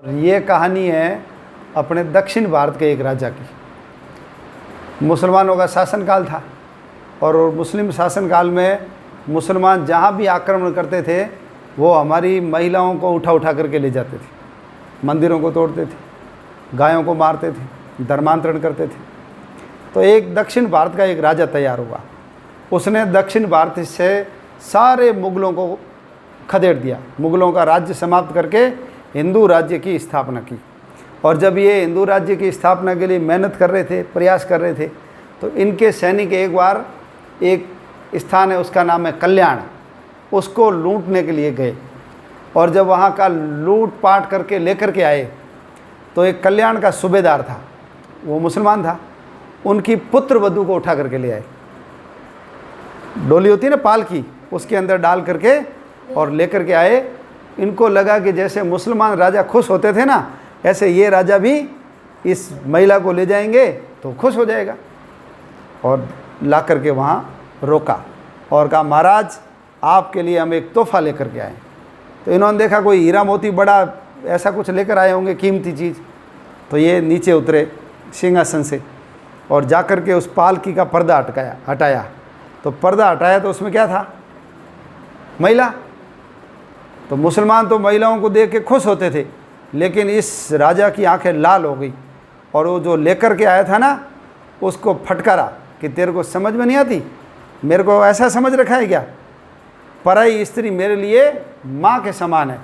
ये कहानी है अपने दक्षिण भारत के एक राजा की। मुसलमानों का शासनकाल था और मुस्लिम शासनकाल में मुसलमान जहाँ भी आक्रमण करते थे वो हमारी महिलाओं को उठा उठा करके ले जाते थे, मंदिरों को तोड़ते थे, गायों को मारते थे, धर्मांतरण करते थे। तो एक दक्षिण भारत का एक राजा तैयार हुआ। उसने दक्षिण भारत से सारे मुग़लों को खदेड़ दिया, मुग़लों का राज्य समाप्त करके हिंदू राज्य की स्थापना की। और जब ये हिंदू राज्य की स्थापना के लिए मेहनत कर रहे थे, प्रयास कर रहे थे, तो इनके सैनिक एक बार एक स्थान है, उसका नाम है कल्याण, उसको लूटने के लिए गए। और जब वहाँ का लूट पाट करके लेकर के आए तो एक कल्याण का सूबेदार था, वो मुसलमान था, उनकी पुत्र वधू को उठा करके ले आए। डोली होती है ना पालकी, उसके अंदर डाल करके और लेकर के आए। इनको लगा कि जैसे मुसलमान राजा खुश होते थे ना, ऐसे ये राजा भी इस महिला को ले जाएंगे तो खुश हो जाएगा। और ला करके वहाँ रोका और कहा, महाराज आपके लिए हम एक तोहफा लेकर के आए। तो इन्होंने देखा कोई हीरा मोती बड़ा ऐसा कुछ लेकर आए होंगे, कीमती चीज़। तो ये नीचे उतरे सिंहासन से और जा कर के उस पालकी का पर्दा हटाया। तो पर्दा हटाया तो उसमें क्या था? महिला। तो मुसलमान तो महिलाओं को देख के खुश होते थे, लेकिन इस राजा की आंखें लाल हो गई और वो जो लेकर के आया था ना, उसको फटकारा कि तेरे को समझ में नहीं आती, मेरे को ऐसा समझ रखा है क्या? पराई स्त्री मेरे लिए माँ के समान है,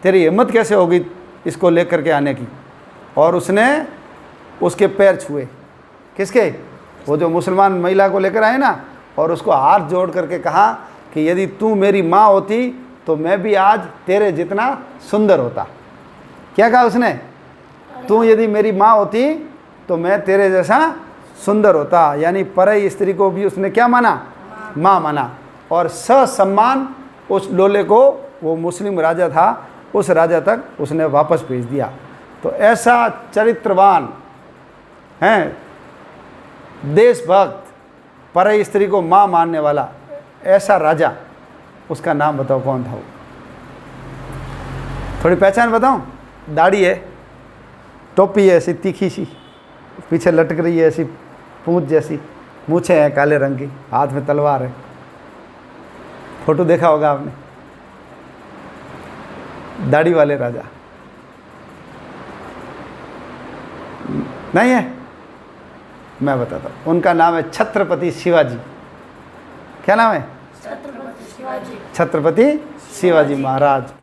तेरी हिम्मत कैसे होगी इसको लेकर के आने की? और उसने उसके पैर छुए। किसके? वो जो मुसलमान महिला को लेकर आए ना, और उसको हाथ जोड़ करके कहा कि यदि तू मेरी माँ होती तो मैं भी आज तेरे जितना सुंदर होता। क्या कहा उसने? तू यदि मेरी माँ होती तो मैं तेरे जैसा सुंदर होता। यानी परई स्त्री को भी उसने क्या माना? माँ माना। और ससम्मान उस लोले को, वो मुस्लिम राजा था, उस राजा तक उसने वापस भेज दिया। तो ऐसा चरित्रवान हैं, देशभक्त, परई स्त्री को माँ मानने वाला ऐसा राजा, उसका नाम बताओ कौन था वो? थोड़ी पहचान बताऊं? दाढ़ी है, टोपी है ऐसी तीखी सी, पीछे लटक रही है ऐसी पूंछ जैसी, मूछें हैं काले रंग की, हाथ में तलवार है। फोटो देखा होगा आपने, दाढ़ी वाले राजा। नहीं है? मैं बताता हूँ, उनका नाम है छत्रपति शिवाजी। क्या नाम है? छत्रपति शिवाजी महाराज।